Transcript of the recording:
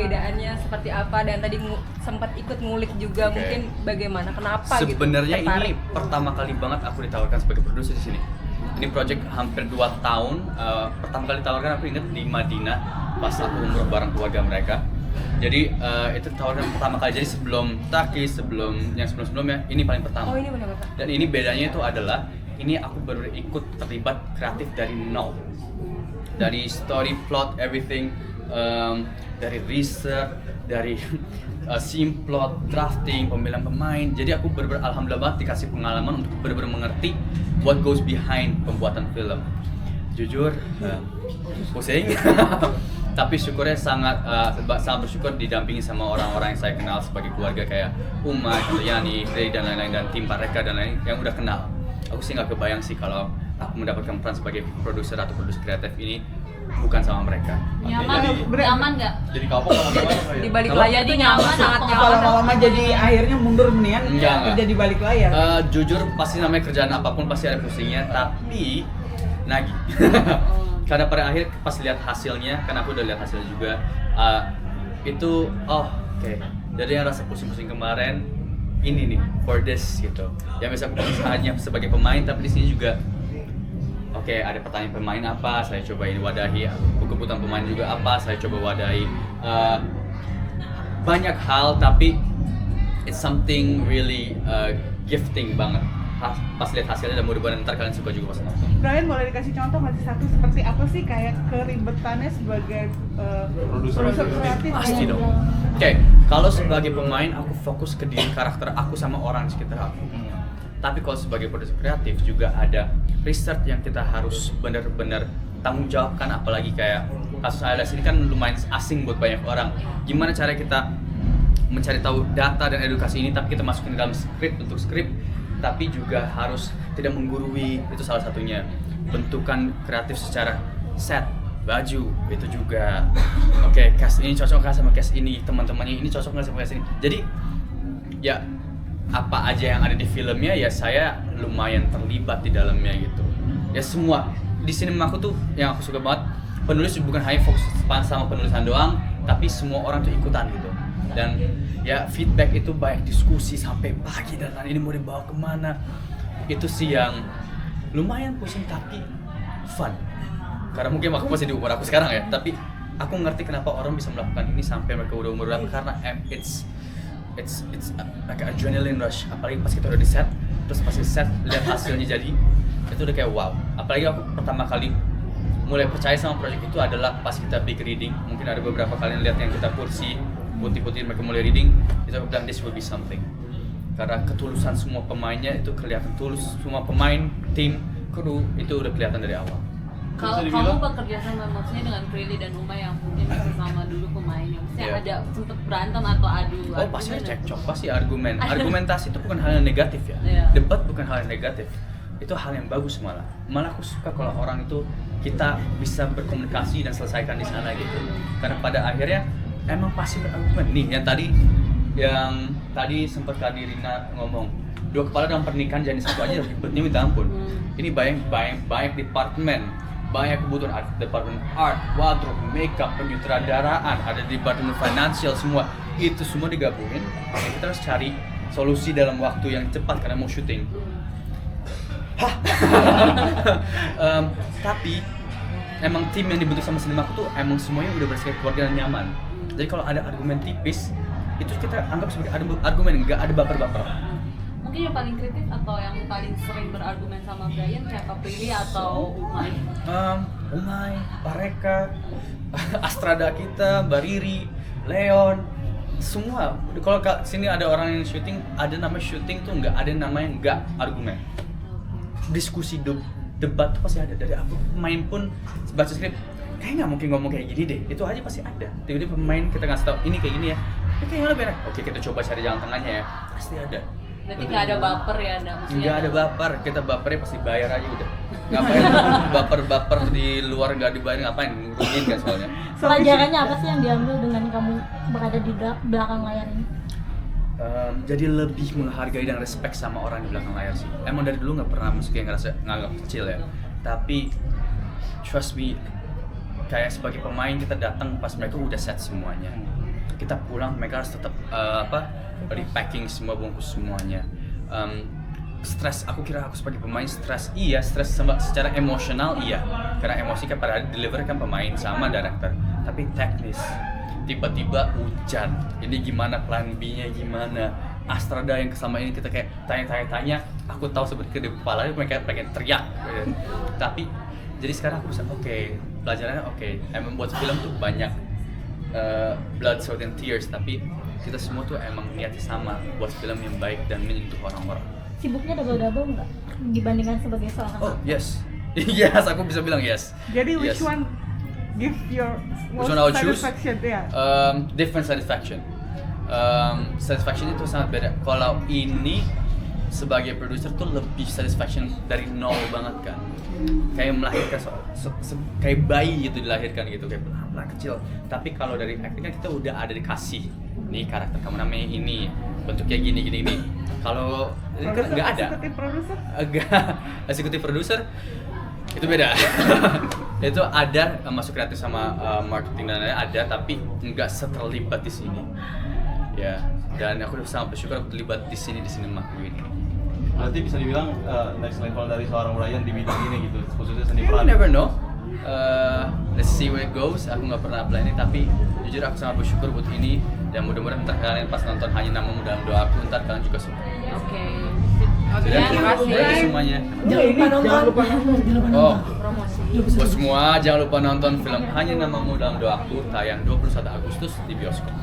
perbedaannya seperti apa, dan tadi sempat ikut ngulik juga mungkin bagaimana, kenapa sebenarnya gitu ini pertama kali banget aku ditawarkan sebagai produser di sini. Ini project hampir 2 tahun. Pertama kali ditawarkan aku ingat di Madinah pas aku umroh bareng keluarga mereka. Jadi itu ditawarkan pertama kali. Jadi sebelum Taki, sebelum yang sebelumnya ini paling pertama. Oh, ini benar-benar. Dan ini bedanya itu adalah ini aku baru ikut terlibat kreatif dari nol. Dari story, plot, everything, dari research, dari scene plot, drafting, pemilihan pemain. Jadi aku benar-benar alhamdulillah banget dikasih pengalaman untuk benar-benar mengerti what goes behind pembuatan film. Jujur, pusing. Tapi syukurnya sangat bersyukur didampingi sama orang-orang yang saya kenal sebagai keluarga kayak Uma, Yani, Frey dan lain-lain, dan tim Pareka dan lain yang udah kenal. Aku sih nggak kebayang sih kalau aku mendapatkan peran sebagai produser atau produser kreatif ini bukan sama mereka. Nyaman nggak? Jadi kapok sama gimana ya? Di balik layar itu nyaman, sangat Kalau nyaman. lama-lama jadi akhirnya mundur mendingan Enggak. kerja di balik layar. Jujur pasti namanya kerjaan apapun pasti ada pusingnya, tapi nagih. Karena pada akhir pas lihat hasilnya, karena aku udah lihat hasilnya juga, itu oke. Dari yang rasa pusing-pusing kemarin, ini nih for this gitu. Yang bisa aku hanya sebagai pemain, tapi di sini juga ada pertanyaan pemain apa, saya coba ini wadahi. Kebutuhan pemain juga apa, saya coba wadahi. Banyak hal, tapi it's something really gifting banget. Pas lihat hasilnya dan mudah-mudahan ntar kalian suka juga pas nonton. Brian, boleh dikasih contoh nggak sih satu seperti apa sih kayak keribetannya sebagai produser kreatif? Pasti dong. Kalau sebagai pemain aku fokus ke diri karakter aku sama orang di sekitar aku. Tapi kalau sebagai produser kreatif juga ada research yang kita harus benar-benar tanggung jawabkan, apalagi kayak kasus ALS ini kan lumayan asing buat banyak orang. Gimana cara kita mencari tahu data dan edukasi ini tapi kita masukin dalam skrip, tapi juga harus tidak menggurui, itu salah satunya. Bentukan kreatif secara set, baju, itu juga. Cast ini cocok nggak sama cast ini, teman-temannya ini cocok nggak sama cast ini. Jadi ya apa aja yang ada di filmnya ya saya lumayan terlibat di dalamnya gitu. Ya semua di sinema aku tuh yang aku suka banget, penulis bukan hanya fokus sama penulisan doang, tapi semua orang tuh ikutan gitu. Dan ya feedback itu banyak diskusi sampai pagi dan ini mau dibawa kemana. Itu sih yang lumayan pusing tapi fun. Karena mungkin aku masih di umur aku sekarang ya, tapi aku ngerti kenapa orang bisa melakukan ini sampai mereka udah umur berapa, karena it's like adrenaline rush. Apalagi pas kita udah di set, terus pas di set lihat hasilnya jadi, itu udah kayak wow. Apalagi aku pertama kali mulai percaya sama project itu adalah pas kita big reading. Mungkin ada beberapa kalian lihat yang kita kursi putih-putih mereka mulai reading, itu aku bilang this will be something. Karena ketulusan semua pemainnya itu kelihatan tulus, semua pemain, tim, kru itu udah kelihatan dari awal. Kalau kamu bekerja sama maksudnya dengan Prilly dan Uma yang mungkin sama dulu pemainnya, maksudnya ada sempet berantem atau adu? Pasti cekcok, pasti argumen. Argumentasi itu bukan hal yang negatif ya. Debat bukan hal yang negatif. Itu hal yang bagus malah. Malah aku suka kalau orang itu kita bisa berkomunikasi dan selesaikan di sana gitu. Karena pada akhirnya emang pasti berargumen. Nih yang tadi sempat Kak Dirina ngomong, 2 kepala dalam pernikahan jadi satu aja ribetnya minta ampun. Ini banyak departemen, banyak kebutuhan, ada departemen art, wardrobe, makeup, penyutradaraan, ada departemen financial, semua itu semua digabungin. Kita harus cari solusi dalam waktu yang cepat karena mau syuting. Tapi emang tim yang dibentuk sama sinema aku tuh emang semuanya udah bersifat keluarga dan nyaman. Jadi kalau ada argumen tipis, itu kita anggap sebagai argumen, nggak ada baper-baper. Mungkin yang paling kritis atau yang paling sering berargumen sama Brian siapa, Prilly atau Umay? Umay, Pareka, Astrada kita, Bariri, Leon, semua. Kalau sini ada orang yang syuting, ada nama syuting tuh nggak ada namanya nggak argumen. Diskusi debat tuh pasti ada. Dari aku pemain pun baca skrip, kayak nggak mungkin ngomong kayak gini deh, itu aja pasti ada. Tiba-tiba pemain kita ngasih tahu ini kayak gini ya, ini kayaknya lebih enak. Oke, kita coba cari jalan tengahnya ya, pasti ada. Berarti nggak ada baper ya, Nggak ada baper, kita bapernya pasti bayar aja udah. Ngapain baper-baper di luar nggak dibayar, ngapain, rugiin kan soalnya. Pelajarannya apa sih yang diambil dengan kamu berada di belakang layar ini? Jadi lebih menghargai dan respect sama orang di belakang layar sih. Emang dari dulu nggak pernah ngerasa nganggap kecil ya. Tapi trust me, kayak sebagai pemain kita datang pas mereka udah set semuanya. Kita pulang mereka harus tetap repacking semua, bungkus semuanya. Stres, aku kira aku sebagai pemain stres secara emosional iya, karena emosi kan pada deliver kan pemain sama director, tapi teknis tiba-tiba hujan, ini gimana plan B-nya gimana, Astrada yang selama ini kita kayak tanya, aku tahu sebenarnya di kepala mereka pengen teriak gitu. Tapi jadi sekarang aku bisa pelajarannya emang buat film tuh banyak blood, sweat and tears, tapi kita semua tuh emang niatnya sama buat film yang baik dan menyentuh orang-orang. Sibuknya double-double nggak dibandingkan sebagai seorang Oh yes, yes aku bisa bilang yes. Jadi which Yes. one give your Which most one I would choose? satisfaction? Ya. Different satisfaction. Satisfaction itu sangat beda. Kalau ini sebagai produser tuh lebih satisfaction dari nol banget kan. Kayak melahirkan kayak bayi gitu dilahirkan gitu, kayak pelan-pelan kecil. Tapi kalau dari acting kan kita udah ada dikasih nih karakter kamu namanya ini, bentuknya gini. Kalau ini kan nggak ada. Eksekutif produser? Eksekutif produser itu beda. Itu ada masuk kreatif sama marketing dan lain-lain ada, tapi nggak seterlibat di sini. Ya, dan aku sangat bersyukur aku terlibat di sini di sinema ini. Berarti bisa dibilang next level dari seorang Brian di bidang ini gitu, khususnya seni You peran. never know. Let's see where it goes. Aku nggak pernah apply ini, tapi jujur aku sangat bersyukur buat ini, dan mudah-mudahan ntar kalian pas nonton Hanya Namamu dalam Doaku, ntar kalian juga suka. Oke. Sudah, terima kasih. itu semuanya. Jangan lupa nonton. Oh, buat semua jangan lupa nonton film Hanya Namamu dalam Doaku tayang 21 Agustus di bioskop.